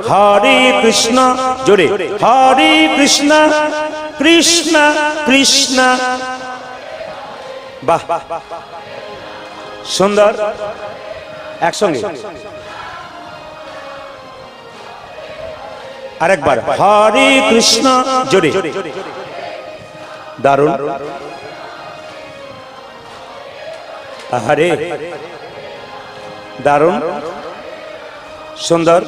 হরে কৃষ্ণ, জোরে হরে কৃষ্ণ কৃষ্ণ কৃষ্ণ। বাহ, সুন্দর, একসঙ্গে আরেকবার হরে কৃষ্ণ, জোরে, দারুণ। হরে, দারুণ, সুন্দর,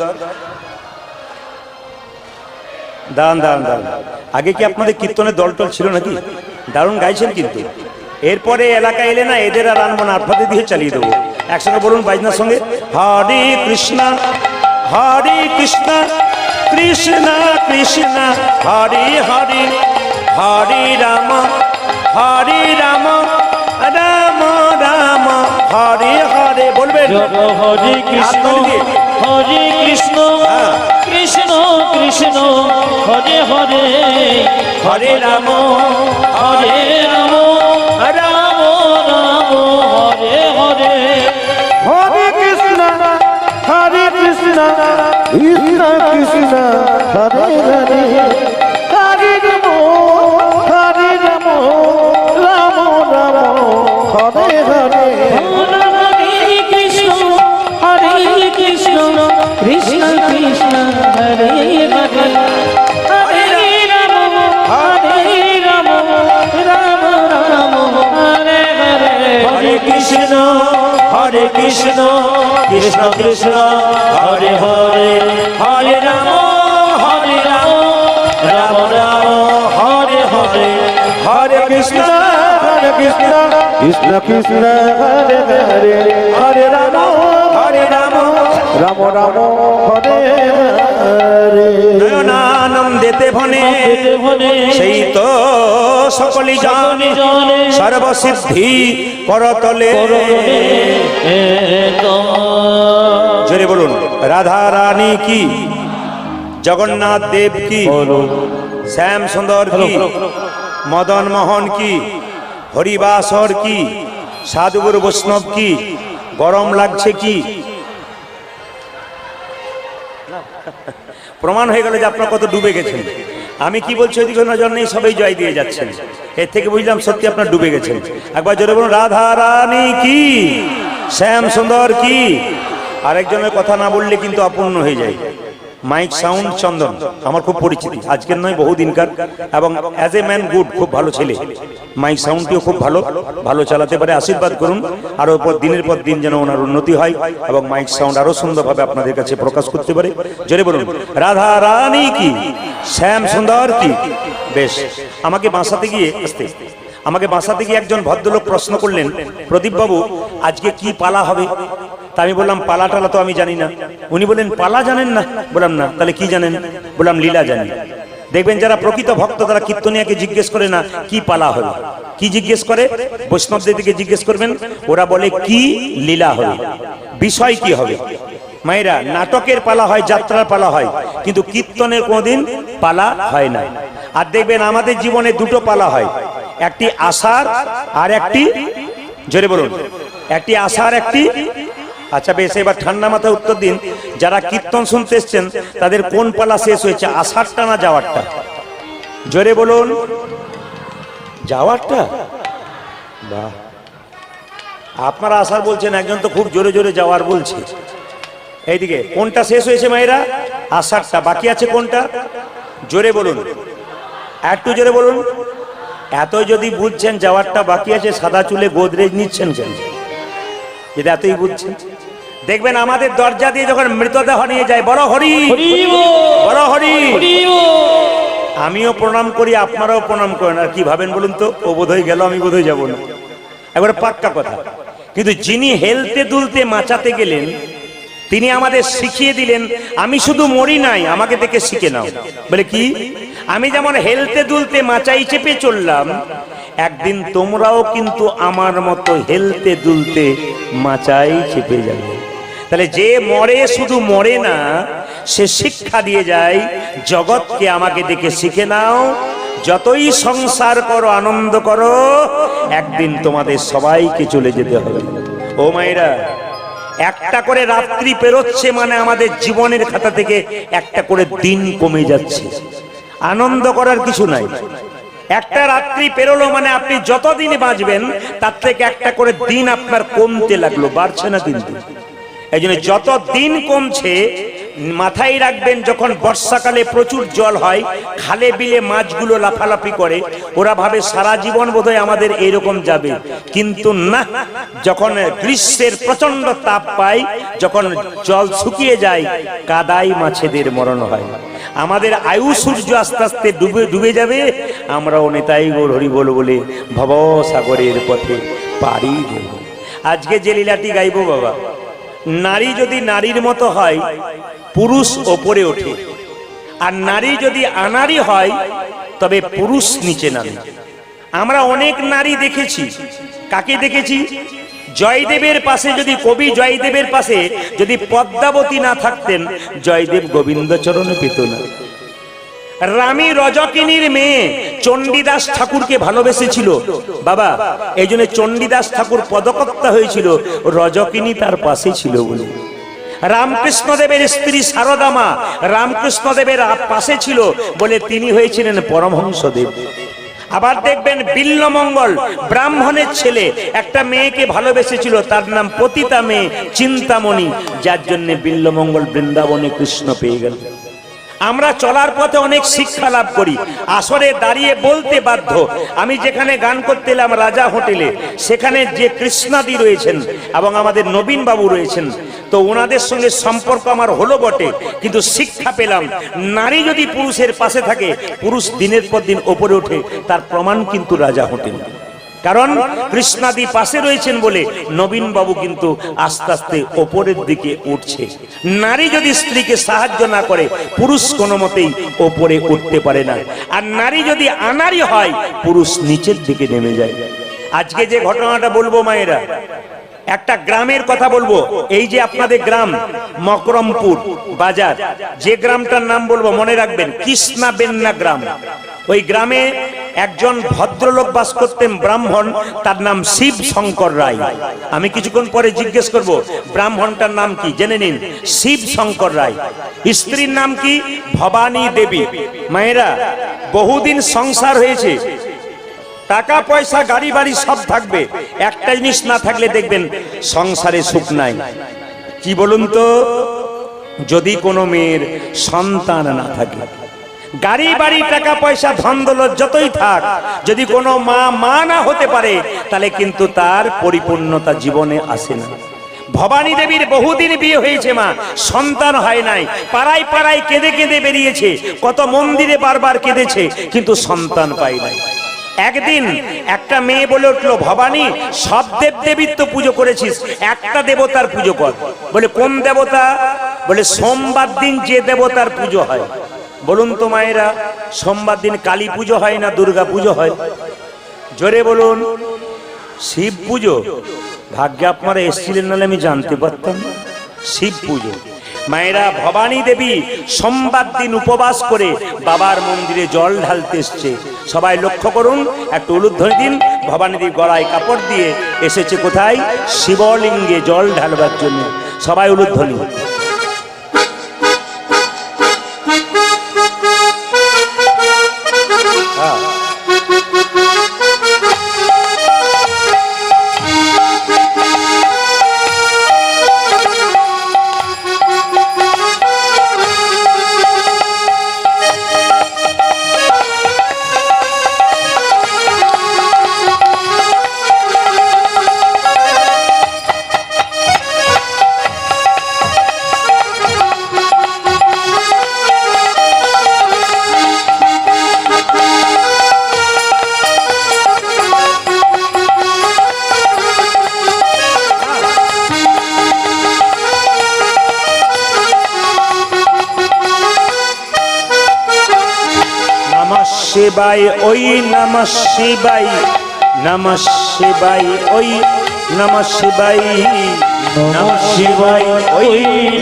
দারুণ দারুণ দারুণ। আগে কি আপনাদের কীর্তনের দলটল ছিল নাকি? দারুণ গাইছেন কিন্তু। এরপরে এলাকায় এলে না এদের আর আনবো না, আপনাদের দিয়ে চালিয়ে দেবো। একসঙ্গে বলুন বাজনার সঙ্গে, হরে কৃষ্ণ হরে কৃষ্ণ কৃষ্ণ কৃষ্ণ হরে হরে, হরে রাম রাম রাম রাম হরে হরে। বলবেন হরে কৃষ্ণ হরে কৃষ্ণ কৃষ্ণ কৃষ্ণ হরে হরে, হরে রাম হরে রাম রাম রাম হরে হরে। হরে কৃষ্ণ কৃষ্ণ কৃষ্ণ হরে হরে, হরে রাম রাম রাম হরে হরে। হরে কৃষ্ণ কৃষ্ণ কৃষ্ণ কৃষ্ণ হরে হরে, হরে রাম রাম রাম হরে হরে। হরে কৃষ্ণ কৃষ্ণ কৃষ্ণ হরে হরে, হরে রাম রাম রাম হরে হরে, হরে কৃষ্ণ কৃষ্ণ কৃষ্ণ হরে হরে, হরে রাম রাম রাম হরে হরে। নয়নানন্দেতে ভনে সেই তো সকলি জানে, সর্বসিদ্ধি করতলে। জোরে বলুন রাধা রানী কি, জগন্নাথ দেব কি, শ্যাম সুন্দর কি, মদন মোহন কি, হরিবাসর কি, সাধুগুরু বৈষ্ণব কি। গরম লাগছে কি? প্রমাণ হয়ে গেল যে আপনারা কত ডুবে গেছেন। আমি কি বলছি ওইদিকে নজর নেই, সবাই জয় দিয়ে যাচ্ছেন। এর থেকে বুঝলাম সত্যি আপনার ডুবে গেছেন। একবার জোরে বলুন রাধা রানী কি, শ্যাম সুন্দর কি। আরেকজনের কথা না বললে কিন্তু অপূর্ণ হয়ে যায়। মাইক সাউন্ড চন্দন আমার খুব পরিচিতি, আজকের নয় বহুদিনকার, এবং অ্যাজ এ ম্যান গুড, খুব ভালো ছেলে। মাইক সাউন্ডটিও খুব ভালো, ভালো চালাতে পারে। আশীর্বাদ করুন আরো দিনের পর দিন যেন ওনার উন্নতি হয় এবং মাইক সাউন্ড আরো সুন্দরভাবে আপনাদের কাছে প্রকাশ করতে পারে। জোরে বলুন রাধা রানী কি, শ্যাম সুন্দর কি। বেশ, আমাকে বাঁচাতে গিয়ে একজন ভদ্রলোক প্রশ্ন করলেন, প্রদীপ বাবু আজকে কি পালা হবে? তা আমি বললাম পালা টালা তো আমি জানি না। উনি বললেন পালা জানেন না? বললাম না। তাহলে কি জানেন? বললাম লীলা জানি। দেখবেন যারা প্রকৃত ভক্ত তারা কীর্তনিয়াকে জিজ্ঞেস করে না কি পালা হবে, কি জিজ্ঞেস করে? বৈষ্ণবদের দিকে জিজ্ঞেস করবেন, ওরা বলে কি লীলা হবে, বিষয় কি হবে। মায়েরা, নাটকের পালা হয়, যাত্রার পালা হয়, কিন্তু কীর্তনের কোনোদিন পালা হয় না। আর দেখবেন আমাদের জীবনে দুটো পালা হয়, একটি আষাঢ় আর একটি, জোরে বলুন, একটি আষাঢ় একটি। আচ্ছা বেশ, এবার ঠান্ডা মাথায় উত্তর দিন, যারা কীর্তন শুনতে এসছেন তাদের কোন পালা শেষ হয়েছে, আষাঢ়টা না যাওয়ারটা? জোরে বলুন যাওয়ারটা। বাহ, আপনারা আষাঢ় বলছেন, একজন তো খুব জোরে জোরে যাওয়ার বলছে। এইদিকে কোনটা শেষ হয়েছে মায়েরা? আষাঢ়টা। বাকি আছে কোনটা? জোরে বলুন, একটু জোরে বলুন। এত যদি বুঝছেন যাওয়ারটা বাকি আছে, সাদা চুলে গোদরেজ নিচ্ছেন কেন? যদি এতই বুঝছেন, দেখবেন আমাদের দরজা দিয়ে যখন মৃতদেহ নিয়ে যায়, বড় হরি বড় হরি, আমিও প্রণাম করি, আপনারাও প্রণাম করেন। আর কি ভাবেন বলুন তো? ও বোধহয় গেল, আমি বোধহয় যাবো না, একবারে পাক্কা কথা। কিন্তু যিনি হেলতে দুলতে মাচাতে গেলেন, তিনি আমাদের শিখিয়ে দিলেন, আমি শুধু মরি নাই, আমাকে দেখে শিখে নাও। বলে কি? আমি যেমন হেলতে দুলতে মাচাই চেপে চললাম, একদিন তোমরাও কিন্তু আমার মতো হেলতে দুলতে মাচাই চেপে যাবে। তাহলে যে মরে শুধু মরে না, সে শিক্ষা দিয়ে যায়, জগৎকে আমাকে দেখে শিখে নাও। যতই সংসার করো, আনন্দ করো, একদিন তোমাদের সবাইকে চলে যেতে হবে। ও মায়েরা, একটা করে রাত্রি পেরোচ্ছে মানে আমাদের জীবনের খাতা থেকে একটা করে দিন কমে যাচ্ছে। আনন্দ করার কিছু নাই। একটা রাত্রি পেরোলো মানে আপনি যতদিন বাঁচবেন তার থেকে একটা করে দিন আপনার কমতে লাগলো, বাড়ছে না কিন্তু। এই জন্য যত দিন কমছে মাথায় রাখবেন, যখন বর্ষাকালে প্রচুর জল হয়, খালে বিলে মাছগুলো লাফালাফি করে, ওরা ভাবে সারা জীবন বোধহয় আমাদের এরকম যাবে, কিন্তু না। যখন গ্রীষ্মের প্রচন্ড তাপ পায়, যখন জল শুকিয়ে যায়, কাদাই মাছেদের মরণ হয়। আমাদের আয়ু সূর্য আস্তে আস্তে ডুবে যাবে, আমরা নেতাই গৌর হরি বল বলে ভবসাগরের পথে পাড়ি দেব। আজকে যে লীলাটি গাইব বাবা, নারী যদি নারীর মতো হয় পুরুষ ওপরে ওঠে, আর নারী যদি আনারী হয় তবে পুরুষ নিচে নামে। আমরা অনেক নারী দেখেছি। কাকে দেখেছি? জয়দেবের পাশে যদি, কবি জয়দেবের পাশে যদি পদ্মাবতী না থাকতেন, জয়দেব গোবিন্দচরণে পেত না। রানী রজকিনীর মেয়ে চণ্ডীদাস ঠাকুরকে ভালোবেসেছিল বাবা, এই জন্য চণ্ডীদাস ঠাকুর পদকর্তা হয়েছিল, রজকিনী তার পাশে ছিল বলে। রামকৃষ্ণদেবের স্ত্রী সারদা মা রামকৃষ্ণদেবের পাশে ছিল বলে তিনি হয়েছিলেন পরমহংসদেব। আবার দেখবেন বিল্লমঙ্গল ব্রাহ্মণের ছেলে একটা মেয়েকে ভালোবেসেছিল, তার নাম পতিতা মেয়ে চিন্তামণি, যার জন্য বিল্লমঙ্গল বৃন্দাবনে কৃষ্ণ পেয়ে গেল। আমরা চলার পথে অনেক শিক্ষা লাভ করি, আসরে দাঁড়িয়ে বলতে বাধ্য। আমি যেখানে গান করতে এলাম রাজা হোটেলে, সেখানে যে কৃষ্ণাদি রয়েছেন এবং আমাদের নবীন বাবু রয়েছেন, তো ওনাদের সঙ্গে সম্পর্ক আমার হলো বটে, কিন্তু শিক্ষা পেলাম নারী যদি পুরুষের পাশে থাকে, পুরুষ দিনের পর দিন ওপরে ওঠে। তার প্রমাণ কিন্তু রাজা হোটেল, কারণ কৃষ্ণাদি পাশে রয়েছেন বলে নবীন বাবু কিন্তু আস্তে আস্তে ওপরের দিকে উঠছে। নারী যদি স্ত্রীকে সাহায্য না করে, পুরুষ কোনো মতেই ওপরে উঠতে পারে না। আর নারী যদি আনারী হয়, পুরুষ নিচের দিকে নেমে যায়। আজকে যে ঘটনাটা বলবো মায়েরা, একটা গ্রামের কথা বলবো। এই যে আপনাদের গ্রাম মকরমপুর বাজার, যে গ্রামটার নাম বলবো মনে রাখবেন, কৃষ্ণা বেন্না গ্রাম। ওই গ্রামে একজন ভদ্রলোক বাস করতেন, ব্রাহ্মণ, তার নাম শিব শঙ্কর রায়। আমি কিছুক্ষণ পরে জিজ্ঞেস করব ব্রাহ্মণটার নাম কি, জেনে নিন। শিব শঙ্কর রায়। স্ত্রীর নাম কি? ভবানী দেবী। মায়েরা, বহুদিন সংসার হয়েছে, টাকা পয়সা গাড়ি বাড়ি সব থাকবে, একটা জিনিস না থাকলে দেখবেন সংসারে সুখ নাই। কি বলুন তো? যদি কোনো মেয়ের সন্তান না থাকে, গাড়ি বাড়ি টাকা পয়সা ধন দৌলত যতই থাক, যদি কোনো মা না হতে পারে, তাহলে কিন্তু তার পরিপূর্ণতা জীবনে আসে না। ভবানী দেবীর বহুদিন বিয়ে হয়েছে, মা সন্তান হয় নাই, পাড়ায় পাড়ায় কেঁদে কেঁদে বেরিয়েছে, কত মন্দিরে বারবার কেঁদেছে, কিন্তু সন্তান পায় নাই। একদিন একটা মেয়ে বলে উঠলো, ভবানী সব দেব দেবীর তো পুজো করেছিস, একটা দেবতার পুজো কর। বলে কোন দেবতা? বলে সোমবার দিন যে দেবতার পুজো হয়। বলুন তো মায়েরা, সোমবার দিন কালী পুজো হয় না দুর্গা পুজো হয়? জোরে বলুন। শিব পুজো। ভাগ্যে আপনারা এসেছিলেন, নাহলে আমি জানতে পারতাম। শিব পুজো। মায়েরা, ভবানী দেবী সোমবার দিন উপবাস করে বাবার মন্দিরে জল ঢালতে এসছে। সবাই লক্ষ্য করুন, একটু উলুধ্বনি দিন। ভবানী দেবী গলায় কাপড় দিয়ে এসেছে কোথায়? শিবলিঙ্গে জল ঢালবার জন্য। সবাই উলুধ্বনি। শিবায় ওই নমঃ শিবায়, নমঃ শিবায় ওই নমঃ শিবায়, নমঃ শিবায় ওই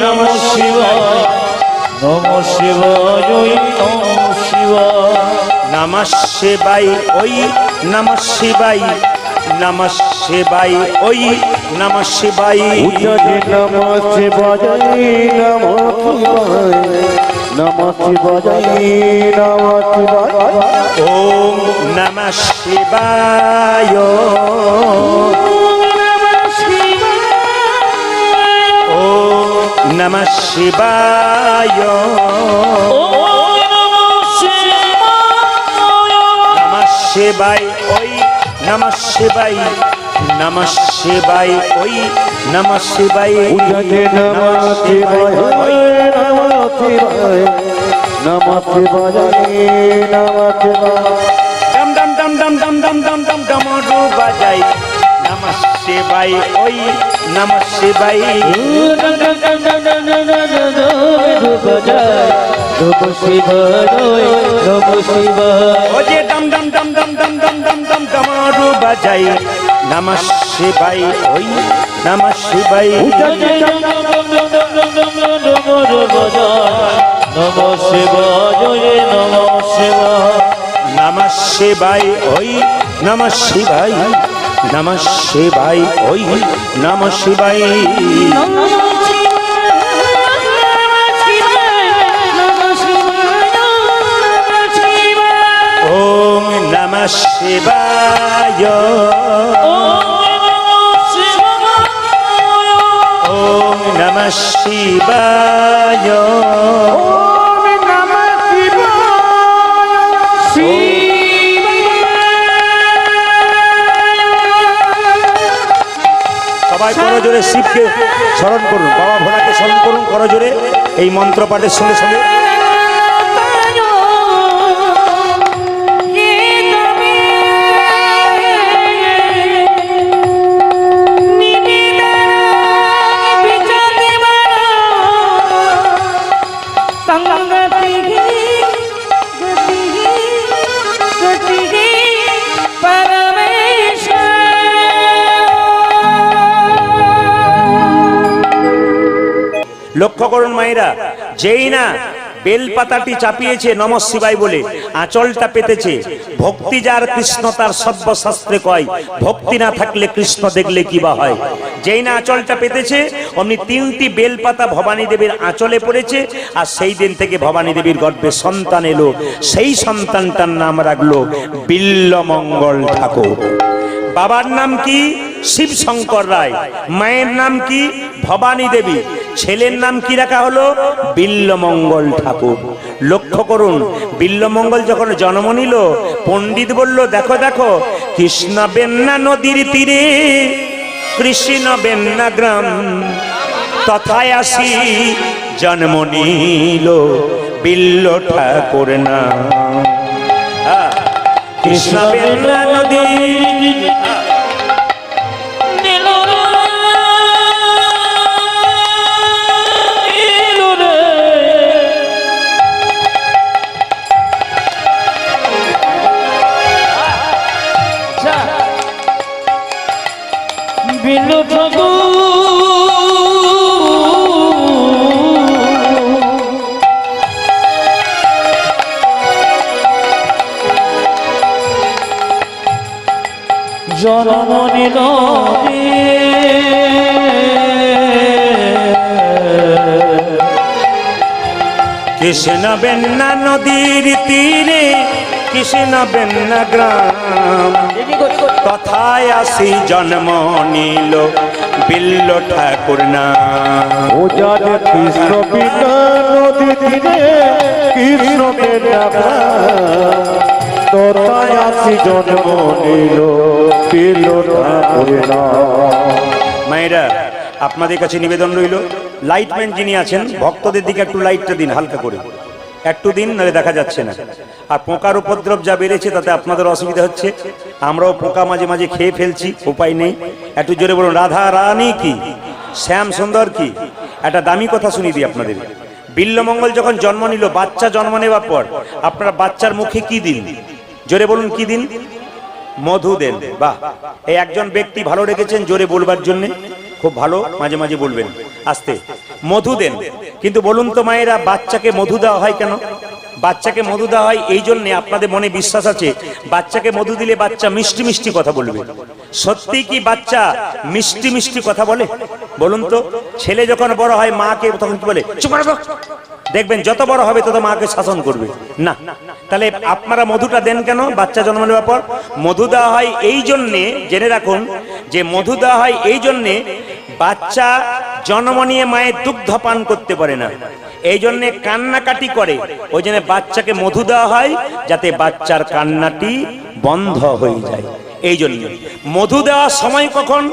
নমঃ শিবায়, নমঃ শিবায় ওই নমঃ শিবায়, নমঃ শিবায় ওই নমঃ শিবায়, নমঃ শিবায় ওই নমঃ শিবায় উচ্চারণে নমঃ শিবায় নমঃ শিবায় নমঃ শিবায় নমঃ শিবায় ওম নমঃ শিবায় ওম নমঃ শিবায় নমঃ শিবায় ওই নমঃ শিবায় নমঃ শিবায় ওই নমঃ শিবায় উচ্চারণে নমঃ শিবায় নমঃ শিবায় নমঃ শিবায় নমঃ শিবায় ডম ডম ডম ডম ডম ডম ডম ডম ডমরু বাজাই নমঃ শিবায় ওই নমঃ শিবায় ও যে ডম ডম ডম ডম ডম ডম ডম ডম ডমরু বাজাই নমঃ শিবায় ওই নমঃ শিবায় নমঃ শিবায় নমঃ শিবায় নমঃ শিবায় ওই নমঃ শিবায় নমঃ শিবায় ওই নমঃ শিবায় ওম নমঃ শিবায় ওম নমঃ শিবায় সবাই করজোরে শিবকে স্মরণ করুন, বাবা ভোলাকে স্মরণ করুন করজোরে এই মন্ত্র পাঠের সঙ্গে সঙ্গে। লক্ষ্য করুন মায়েরা, যেই না বেলপাতাটি চাপিয়েছে নমঃ শিবায় বলে, আঁচলটা পেতেছে, ভক্তি যার কৃষ্ণ তার সর্বশাস্ত্রে কয়, ভক্তি না থাকলে কৃষ্ণ দেখলে কি বা হয়। যেই না আঁচলটা পেতেছে অমনি 3টি বেলপাতা ভবানী দেবীর আঁচলে পড়েছে, আর সেই দিন থেকে ভবানী দেবীর গর্ভে সন্তান এলো। সেই সন্তানটার নাম রাখলো বিল্লমঙ্গল ঠাকুর। বাবার নাম কি? শিব শঙ্কর রায়। মায়ের নাম কি? ভবানী দেবী। ছেলের নাম কি রাখা হলো? বিল্লমঙ্গল ঠাকুর। লক্ষ্য করুন, বিল্লমঙ্গল যখন জন্ম নিল, পণ্ডিত বলল, দেখো দেখো, কৃষ্ণ বেন্না নদীর তীরে, কৃষ্ণ বেন্না গ্রাম, তথায় আসি জন্ম নিল বিল্ল ঠাকুর নাম। কৃষ্ণ বেন্না নদীর বিল্লু ঠাকুর জন্ম নিল কৃষ্ণ বেন্না নদীর তীরে, কৃষ্ণ বেন্না গ্রাম, তথায় আসি জন্ম নিল বিল্ল ঠাকুর নাম। ও যারে কৃষ্ণ বিনা নদী তীরে, কৃষ্ণ বেন্না গ্রাম, তথায় আসি জন্ম নিল বিল্ল ঠাকুর নাম। মায়েরা, আপনাদের কাছে নিবেদন রইল, লাইটম্যান যিনি আছেন ভক্তদের দিকে একটু লাইটটা দিন, হালকা করে একটু দিন, নাহলে দেখা যাচ্ছে না। আর পোকার উপদ্রব যা বেড়েছে তাতে আপনাদের অসুবিধা হচ্ছে, আমরাও পোকা মাঝে মাঝে খেয়ে ফেলছি, উপায় নেই। একটু জোরে বলুন, রাধা রানী কি, শ্যাম সুন্দর কি। একটা দামি কথা শুনিয়ে দিই আপনাদের। বিল্লমঙ্গল যখন জন্ম নিল, বাচ্চা জন্ম নেওয়ার পর আপনারা বাচ্চার মুখে কি দিন? জোরে বলুন, কি দিন? মধু দেন। বাহ, এই একজন ব্যক্তি ভালো রেখেছেন জোরে বলবার জন্য, খুব ভালো, মাঝে মাঝে বলবেন আস্তে। মধু দেন। কিন্তু বলুন তো মায়েরা, বাচ্চাকে মধু দেওয়া হয় কেন? বাচ্চাকে মধু দেওয়া হয় এই জন্যে, আপনাদের মনে বিশ্বাস আছে বাচ্চাকে মধু দিলে বাচ্চা মিষ্টি মিষ্টি কথা বলবে। সত্যি কি বাচ্চা মিষ্টি মিষ্টি কথা বলে বলুন তো? ছেলে যখন বড় হয় মাকে তখন কি বলে? চুপ করো। দেখবেন যত বড় হবে তত মাকে শাসন করবে না। তাহলে আপনারা মধুটা দেন কেন? বাচ্চা জন্ম নেওয়ার পর মধু দেওয়া হয় এই জন্যে, জেনে রাখুন যে মধু দেওয়া হয় এই জন্যে বাচ্চা জন্ম নিয়ে মায়ের দুগ্ধ পান করতে পারে না, এই জন্যে কান্নাকাটি করে, ওই জন্য বাচ্চাকে মধু দেওয়া হয় যাতে বাচ্চার কান্নাটি বন্ধ হয়ে যায়। এই জন্য মধু দেওয়ার সময় কখন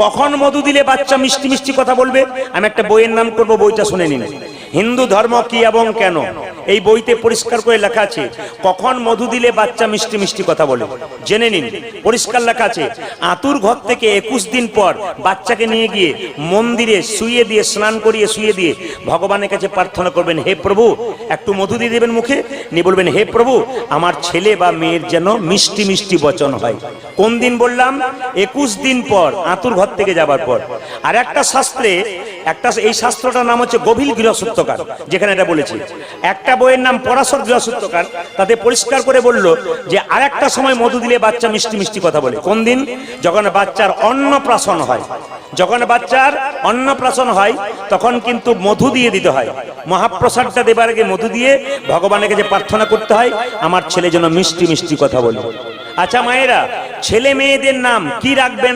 কখন মধু দিলে বাচ্চা মিষ্টি মিষ্টি কথা বলবে, আমি একটা বইয়ের নাম করব, বইটা শুনে নিন, হিন্দু ধর্ম কি এবং কেন। এই বইতে পরিষ্কার করে লেখা আছে কখন মধু দিলে বাচ্চা মিষ্টি মিষ্টি কথা বলে, জেনে নিন। পরিষ্কার লেখা আছে আতুর ঘর থেকে 21 দিন পর বাচ্চাকে নিয়ে গিয়ে মন্দিরে শুইয়ে দিয়ে, স্নান করিয়ে শুইয়ে দিয়ে ভগবানের কাছে প্রার্থনা করবেন, হে প্রভু, একটু মধু দিয়ে দেবেন মুখে, নিয়ে বলবেন, হে প্রভু, আমার ছেলে বা মেয়ের যেন মিষ্টি মিষ্টি বচন হয়। কোন দিন বললাম? 21 দিন পর, আতুর ঘর থেকে যাবার পর। আর একটা শাস্ত্রে, এই শাস্ত্রটার নাম হচ্ছে গভীর গৃহসূত্রকার, যেখানে এটা বলেছি। একটা বইয়ের নাম পরাশর গৃহসূত্রকার, তাতে পরিষ্কার করে বলল যে আর একটা সময় মধু দিলে বাচ্চা মিষ্টি মিষ্টি কথা বলে। কোন দিন? যখন বাচ্চার অন্নপ্রাশন হয়। যখন বাচ্চার অন্নপ্রাশন হয় তখন কিন্তু মধু দিয়ে দিতে হয়। মহাপ্রসাদটা দেবার আগে মধু দিয়ে ভগবানের কাছে প্রার্থনা করতে হয়, আমার ছেলে যেন মিষ্টি মিষ্টি কথা বলে। আচ্ছা মায়েরা, ছেলে মেয়েদের নাম কি রাখবেন?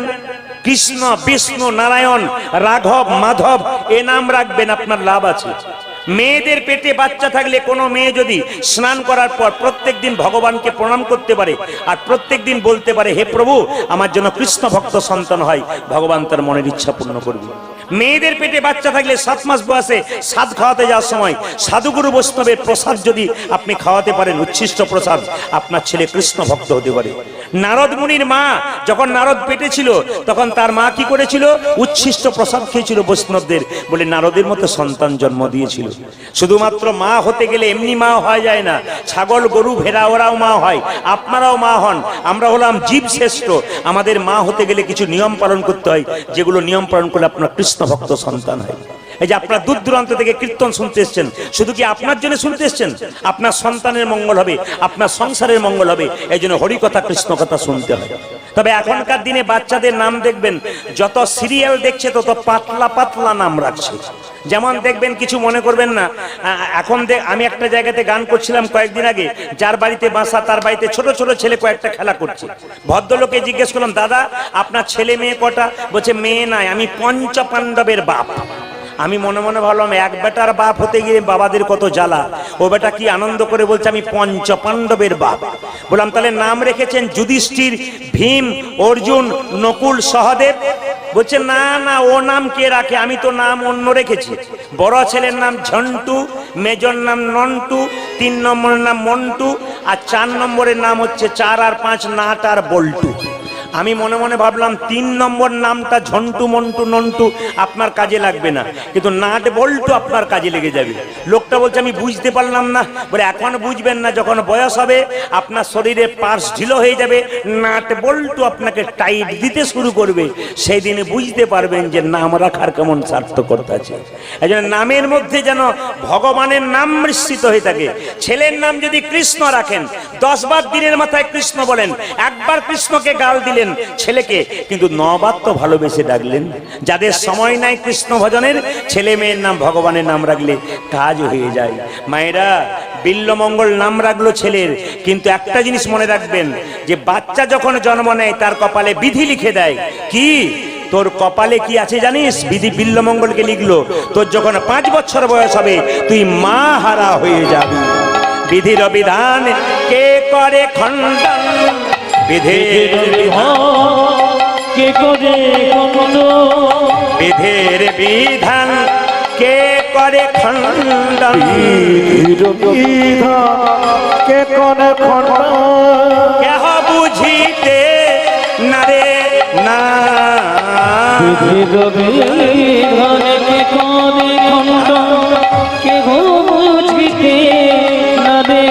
কৃষ্ণ, বিষ্ণু, নারায়ণ, রাঘব, মাধব এ নাম রাখবেন, আপনার লাভ আছে। মেয়েদের পেটে বাচ্চা থাকলে কোনো মেয়ে যদি স্নান করার পর প্রত্যেকদিন ভগবানকে প্রণাম করতে পারে আর প্রত্যেকদিন বলতে পারে, হে প্রভু, আমার জন্য কৃষ্ণ ভক্ত সন্তান হয়, ভগবান তার মনের ইচ্ছা পূর্ণ করবে। মেয়েদের পেটে বাচ্চা থাকলে 7 মাস বয়সে সাধ খাওয়াতে যাওয়ার সময় সাধুগুরু বৈষ্ণবের প্রসাদ যদি আপনি খাওয়াতে পারেন, উচ্ছিষ্ট প্রসাদ, আপনার ছেলে কৃষ্ণ ভক্ত হতে পারে। নারদ মুনির মা যখন নারদ পেটে ছিল তখন তার মা কি করেছিল? উচ্ছিষ্ট প্রসাদ খেয়েছিল বৈষ্ণবদের, বলে নারদের মতো সন্তান জন্ম দিয়েছিল। শুধুমাত্র মা হতে গেলে এমনি মা হওয়া যায় না, ছাগল, গরু, ভেড়া ওরাও মা হয়, আপনারাও মা হন। আমরা হলাম জীব শ্রেষ্ঠ, আমাদের মা হতে গেলে কিছু নিয়ম পালন করতে হয়, যেগুলো নিয়ম পালন করলে আপনার কৃষ্ণ ভক্ত সন্তান হয়। এই যে আপনার দূর দূরান্ত থেকে কীর্তন শুনতে এসছেন, শুধু কি আপনার জন্য শুনতে এসছেন? আপনার সন্তানের মঙ্গল হবে, আপনার সংসারের মঙ্গল হবে, এই জন্য হরিকথা কৃষ্ণ কথা শুনতে হয়। তবে এখনকার দিনে বাচ্চাদের নাম দেখবেন যত সিরিয়াল দেখছে তত পাতলা পাতলা নাম রাখছে। যেমন দেখবেন, কিছু মনে করবেন না, এখন আমি একটা জায়গাতে গান করছিলাম কয়েকদিন আগে, যার বাড়িতে বাসা তার বাড়িতে ছোট ছোট ছেলে কয়েকটা খেলা করছে। ভদ্রলোকে জিজ্ঞেস করলাম, দাদা আপনার ছেলে মেয়ে কটা? বলছে মেয়ে নাই, আমি পঞ্চপাণ্ডবের বাপ। আমি মনে মনে ভাবলাম, এক বেটার বাপ হতে গিয়ে বাবাদের কত জ্বালা। ও বেটা কি আনন্দ করে বলছে আমি পঞ্চপাণ্ডবের বাপ। বললাম তাহলে নাম রেখেছেন যুধিষ্ঠির, ভীম, অর্জুন, নকুল, সহদেব? বলছে না না, ও নাম কে রাখে, আমি তো নাম অন্য রেখেছি। বড় ছেলের নাম ঝন্টু, মেজর নাম নন্টু, 3 নম্বরের নাম মন্টু, আর 4 নম্বরের নাম হচ্ছে 4 আর 5 নাট আর বল্টু। আমি মনে মনে ভাবলাম 3 নম্বর নামটা ঝন্টু, মন্টু, নন্টু আপনার কাজে লাগবে না, কিন্তু নাট বল্টু আপনার কাজে লেগে যাবে। লোকটা বলছে আমি বুঝতে পারলাম না। বলে এখন বুঝবেন না, যখন বয়স হবে আপনার শরীরে পার্স ঢিলো হয়ে যাবে, নাট বল্টু আপনাকে টাইট দিতে শুরু করবে, সেই দিনে বুঝতে পারবেন যে নাম রাখার কেমন সার্থকতা আছে। এই জন্য নামের মধ্যে যেন ভগবানের নাম মিশ্রিত হয়ে থাকে। ছেলের নাম যদি কৃষ্ণ রাখেন, 10 বার দিনের মাথায় কৃষ্ণ বলেন, একবার কৃষ্ণকে গাল দিলেন ছেলেকে, কিন্তু 9 বার তো ভালোবেসে ডাকলেন। যাদের সময় নাই কৃষ্ণ ভজনের, ছেলে মেয়ের নাম ভগবানের নাম রাখলে কাজ হয়ে যায়। মায়েরা, বিল্লমঙ্গল নাম রাখলো ছেলের, কিন্তু একটা জিনিস মনে রাখবেন, যে বাচ্চা যখন জন্ম নেয় তার কপালে বিধি লিখে দেয়। কি? তোর কপালে কি আছে জানিস? বিধি বিল্লমঙ্গলকে লিখলো, তোর যখন 5 বছর বয়স হবে তুই মা হারা হয়ে যাবি। বিধির বিধান কে করে খণ্ডন, বিধির কে করে বিধির বিধান কে করে খণ্ডন, কে করে খণ্ডন, কেহ বুঝিতে না রে না। বিধান কে করে খণ্ডন, কে বুঝিতে না রে।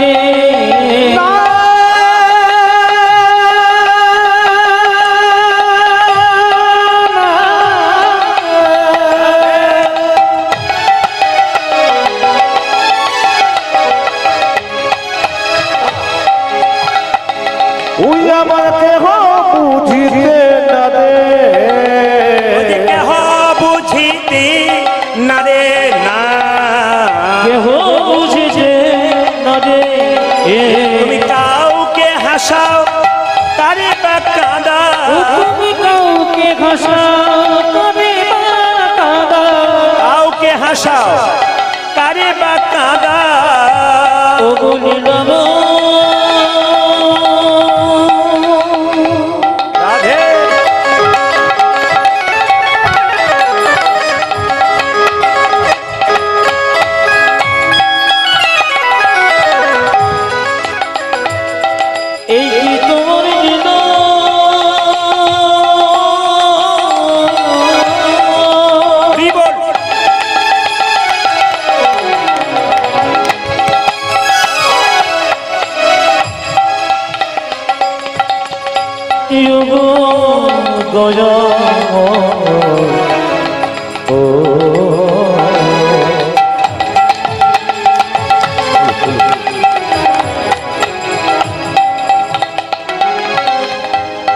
আমার কেহ বুঝিতে না রে কেহ বুঝিতে না রে না কেহ বুঝিতে না রে তুমি কাউকে হাসাও তারে বা কাঁদাও তুমি কাউকে ঘষাও তবে বা কাঁদাও কাউকে হাসাও তারে বা কাঁদাও ও বলিলাম রাধে এই কি তোমার দিন হরি বল। যোগ দয়া ও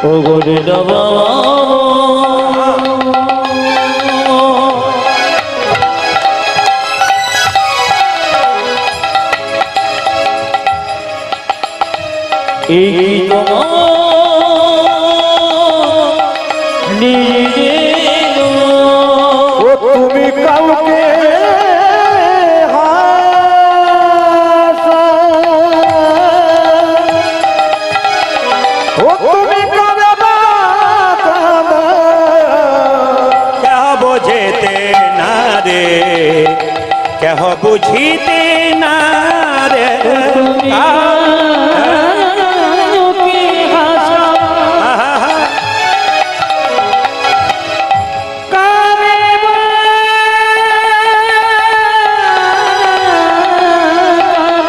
ও গোরে বাবা এই তোমার নিজের ও তুমি কাউকে হাসাও। ও তুমি কারে বা কাঁদাও। কেহ বোঝেতে না রে কেহ বুঝিতে না রে কাউকে হাসাও আহা, কারে বা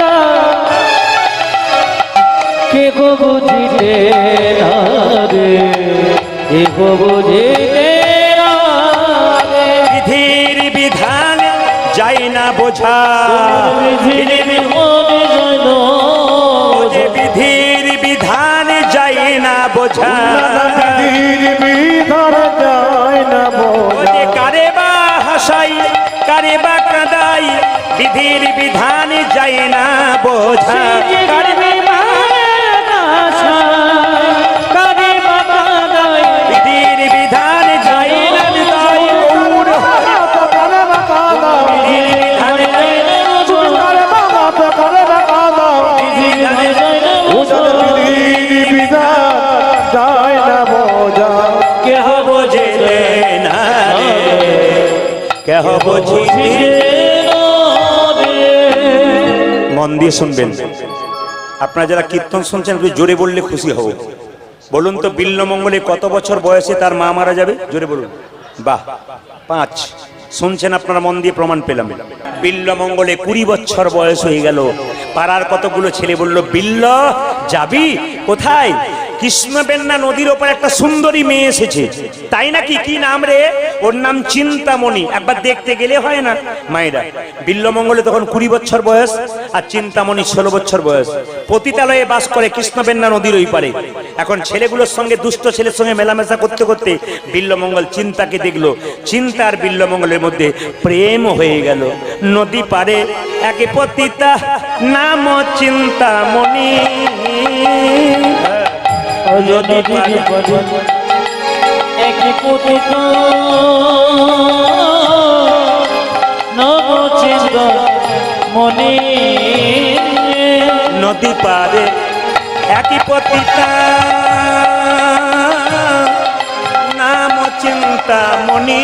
কাঁদাও। কে গো বুঝিতে না রে কে গো বুঝিতে না রে বিধির বিধান যাই না বোঝা যে বিধির বিধান যাই না বোঝা বিধির বিধান যায় না বোঝা। যে কারে বা হাসাই কারে বা কাঁদাই বিধির বিধান যাই না বোঝা বিধির বিধান যাই না নিতাই গৌর হরি। কারে বা কাঁদাও। বিধির বিধান যাই না কারে বা কাঁদাও, কারে বা কাঁদাও। বিধির বিধির বিধান যায় না বোঝা। কেহ বোঝে না রে কেহ বুঝিতে মন দিয়ে শুনবেন। আপনারা যারা কীর্তন শুনছেন একটু জোরে বললে খুশি হব। বলুন তো বিল্লমঙ্গলে কত বছর বয়সে তার মা মারা যাবে? জোরে বলুন। বাহ, 5। শুনছেন আপনারা, মন দিয়ে প্রমাণ পেলাম। বিল্লমঙ্গলে 20 বছর বয়স হয়ে গেল। পাড়ার কতগুলো ছেলে বলল, বিল্ল যাবি কোথায়? কৃষ্ণবেন্না নদীর ওপর একটা সুন্দরী মেয়ে এসেছে। তাই নাকি? কি নাম রে? ওর নাম চিন্তামণি। একবার দেখতে গেলে হয় না মায়েরা? বিল্লমঙ্গলে তখন 20 বছর বয়স আর চিন্তামণি 16 বছর বয়স। পতিতালয়ে বাস করে কৃষ্ণবেন্না নদীর ওই পারে। এখন ছেলেগুলোর সঙ্গে, দুষ্ট ছেলের সঙ্গে মেলামেশা করতে করতে বিল্লমঙ্গল চিন্তাকে দেখলো। চিন্তা আর বিল্লমঙ্গলের মধ্যে প্রেম হয়ে গেল। নদী পারে একে পতিতা নাম চিন্তামণি। একই পতিত নবচিন্ত মনে নদী পারে একই পতিতা নাম চিন্তামণি।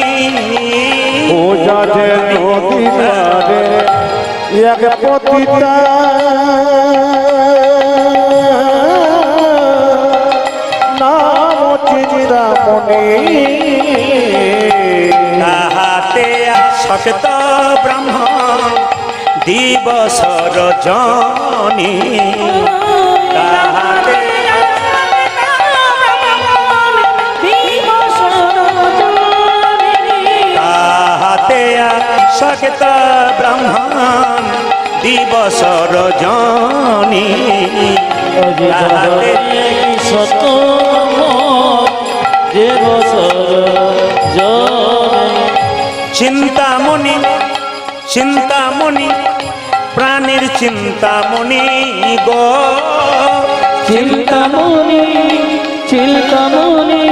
ও যাতে নদী পারে এক পতিতা নাম চিন্তামণি। তাহাতে আসক্ত ব্রাহ্মণ দিবস রজনী। তাহাতে তাহাতে আসক্ত ব্রাহ্মণ দিবস রজনী। তাহাতে সত্য দেব সরজনে চিন্তামণি চিন্তামণি প্রাণের চিন্তামণি গো চিন্তামণি চিন্তামণি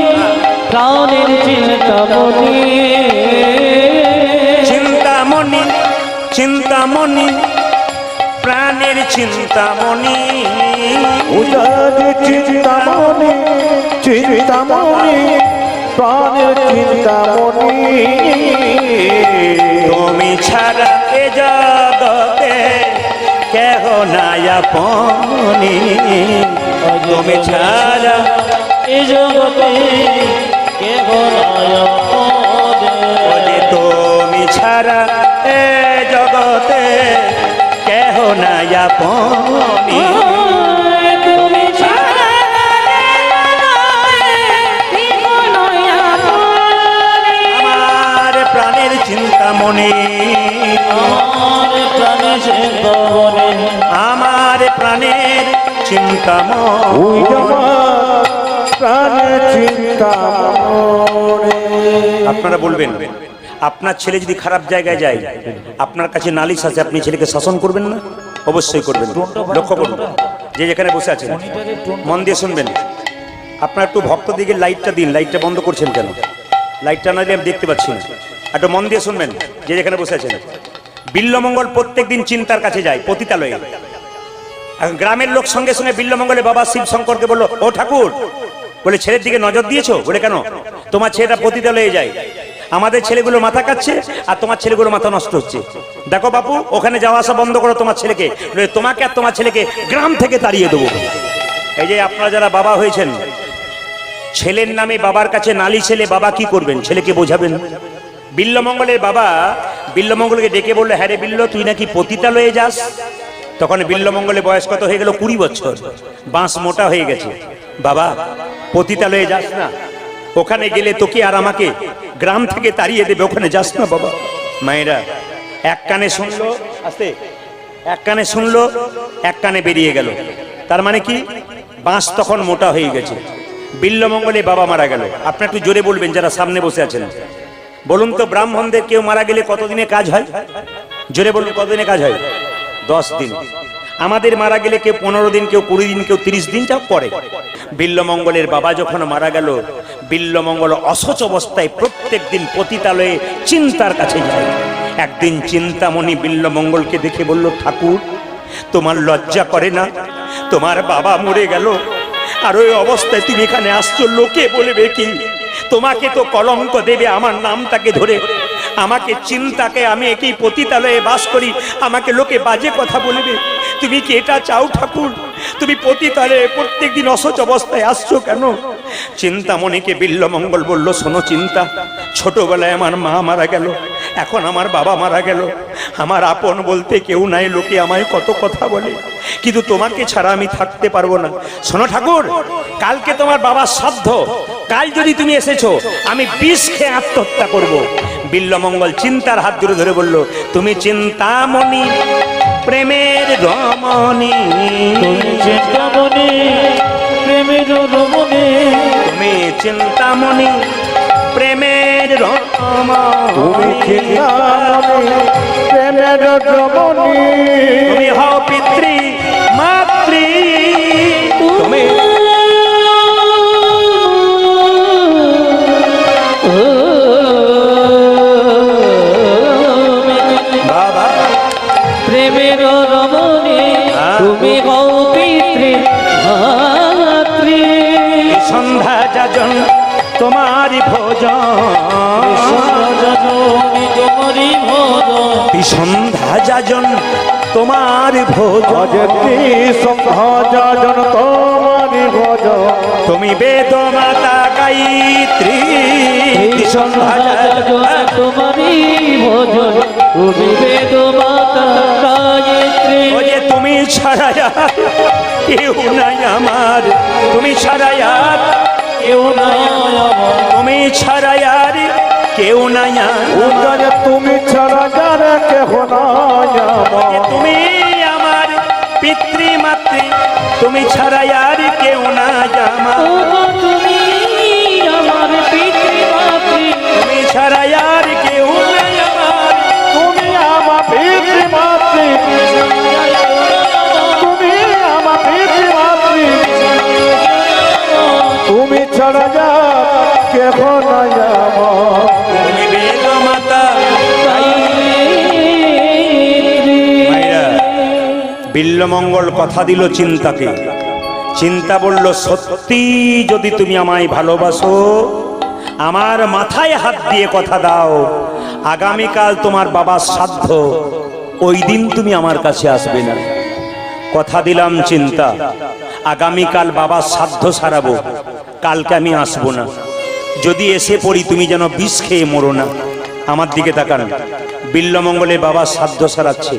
প্রাণের চিন্তামণি চিন্তামণি চিন্তামণি প্রাণের চিন্তামণি উদারে চিন্তামণি চিন্তামণি প্রাণের চিন্তামণি তুমি ছাড়া এ জগতে কেহ নাই আপনি তুমি ছাড়া এ জগতে কেহ নাই আপনে। বলে তুমি ছাড়া এ জগতে কেহ নাই আপনি তুমি ছাড়া আমার প্রাণের চিন্তামণি আমার প্রাণে চিন্তামণি আমার প্রাণের চিন্তামণি ওই আমার প্রাণের চিন্তামণি। আপনারা বলবেন আপনার ছেলে যদি খারাপ জায়গায় যায় আপনার কাছে নালিশ আছে আপনি ছেলেকে শাসন করবেন না? অবশ্যই করবেন। লক্ষ্য করুন যে যেখানে বসে আছেন মন দিয়ে শুনবেন। আপনার একটু ভক্ত দিকে লাইটটা দিন, লাইটটা বন্ধ করছেন কেন? লাইটটা না দিলে আমি দেখতে পাচ্ছি না। একটু মন দিয়ে শুনবেন যে যেখানে বসে আছেন। বিল্লমঙ্গল প্রত্যেক দিন চিন্তার কাছে যায় পতিতালয়ে। এখন গ্রামের লোক সঙ্গে সঙ্গে বিল্লমঙ্গলে বাবা শিব শঙ্করকে বললো, ও ঠাকুর, বলে ছেলের দিকে নজর দিয়েছো? বলে কেন? তোমার ছেলেটা পতিতালয়ে যায়, আমাদের ছেলেগুলো মাথা কাটছে আর তোমার ছেলেগুলো মাথা নষ্ট হচ্ছে। দেখো বাপু, ওখানে যাওয়া আসা বন্ধ করো তোমার ছেলেকে, তোমাকে আর তোমার ছেলেকে গ্রাম থেকে তাড়িয়ে দেবো। এই যে আপনারা যারা বাবা হয়েছেন, ছেলের নামে বাবার কাছে নালিশ ছেলে, বাবা কি করবেন? ছেলেকে বোঝাবেন। বিল্লমঙ্গলের বাবা বিল্লমঙ্গলকে ডেকে বললো, হ্যাঁ রে বিল্ল, তুই নাকি পতিতালয়ে যাস? তখন বিল্লমঙ্গলের বয়স কত হয়ে গেল? 20 বছর। বাঁশ মোটা হয়ে গেছে। বাবা, পতিতালয়ে যাস না, ওখানে গেলে তোকে আর আমাকে গ্রাম থেকে তাড়িয়ে দেবে, ওখানে যাস না বাবা। মায়েরা এক কানে শুনলো, আস্তে, এক কানে শুনলো, এক কানে বেরিয়ে গেল। তার মানে কি? বাঁশ তখন মোটা হয়ে গেছে। বিল্লমঙ্গলে বাবা মারা গেল। আপনি একটু জোরে বলবেন যারা সামনে বসে আছেন। বলুন তো, ব্রাহ্মণদের কেউ মারা গেলে কতদিনে কাজ হয়? জোরে বলুন, কতদিনে কাজ হয়? 10 দিন। আমাদের মারা গেলে কেউ 15 দিন, কেউ 20 দিন, কেউ 30 দিন যাও পরে। বিল্লমঙ্গলের বাবা যখন মারা গেল, বিল্লমঙ্গল অসচ অবস্থায় প্রত্যেক দিন পতিতালয়ে চিন্তার কাছে যায়। একদিন চিন্তামণি বিল্লমঙ্গলকে দেখে বলল, ঠাকুর, তোমার লজ্জা করে না? তোমার বাবা মরে গেল আর ওই অবস্থায় তুমি এখানে আসছো, লোকে বলবে কি? তোমাকে তো কলঙ্ক দেবে আমার নামটাকে ধরে। আমাকে চিন্তাকে, আমি একই পতিতালয়ে বাস করি, আমাকে লোকে বাজে কথা বলবে। তুমি কি এটা চাও ঠাকুর? তুমি পতিতালয়ে প্রত্যেকদিন অসচ অবস্থায় আসছো কেন? চিন্তামণিকে বিল্লমঙ্গল বলল, শোনো চিন্তা, ছোটবেলায় আমার মা মারা গেল, এখন আমার বাবা মারা গেল, আমার আপন বলতে কেউ নাই, লোকে আমায় কত কথা বলে, কিন্তু তোমাকে ছাড়া আমি থাকতে পারবো না। শোনো ঠাকুর, কালকে তোমার বাবার শ্রাদ্ধ, কাল যদি তুমি এসেছো আমি বিষ খেয়ে আত্মহত্যা করব। বিল্লমঙ্গল চিন্তার হাত ধরে ধরে বলল, তুমি চিন্তামণি প্রেমের রমণী, তুমি চিন্তামণি প্রেমের রমণী, তুমি চিন্তামণি প্রেমের তুমি রমণী, চিন্তামণি প্রেমের রমণী, তুমি হও পিতৃ মাতৃ, তুমি বাবা প্রেমের রমণী, তুমি হও পিতৃ মাতৃ। সন্ধ্যা যাজন তোমারি ভোজন, তোমারি ভোজন, সন্ধ্যা যাজন তোমার ভোজন, অজতি সন্ধ্যাজন তোমারি ভজন, তুমি বেদ মাতা গায়ত্রী, সন্ধ্যা যাজন তোমারি ভোজন, তুমি বেদ মাতা গায়ত্রী। ওরে তুমি ছাড়া আর কেউ নাই আমার, তুমি ছাড়া আর কেউ নাই আমার, তুমি ছাড়া আর কেউ নাই আমার, উদয় তুমি ছাড়া যারা কেহ নাই আমার, তুমি আমার পিতৃ মাতৃ তুমি ছাড়া আর কেউ না জামা, ওগো তুমি আমার পিতৃমাতৃ, তুমি ছাড়া আর কেউ না আমার, তুমি আমার পিতৃমাতৃ, তুমি আমার পিতৃমাতৃ, তুমি ছাড়া যা কেহ না আমার। তুমি বেদ মাতা। মায়েরা, বিল্লমঙ্গল কথা দিল চিন্তাকে। চিন্তা বলল, সত্যি যদি তুমি আমায় ভালোবাসো, আমার মাথায় হাত দিয়ে কথা দাও, আগামীকাল তোমার বাবার শ্রাদ্ধ, ওই দিন তুমি আমার কাছে আসবে না। কথা দিলাম চিন্তা, আগামীকাল বাবার শ্রাদ্ধ সারাবো, কালকে আমি আসবো না। যদি এসে পড়ি তুমি যেন বিষ খেয়ে মরো না। আমার দিকে তাকান, বিল্লমঙ্গলে বাবার শ্রাদ্ধ সারাচ্ছে।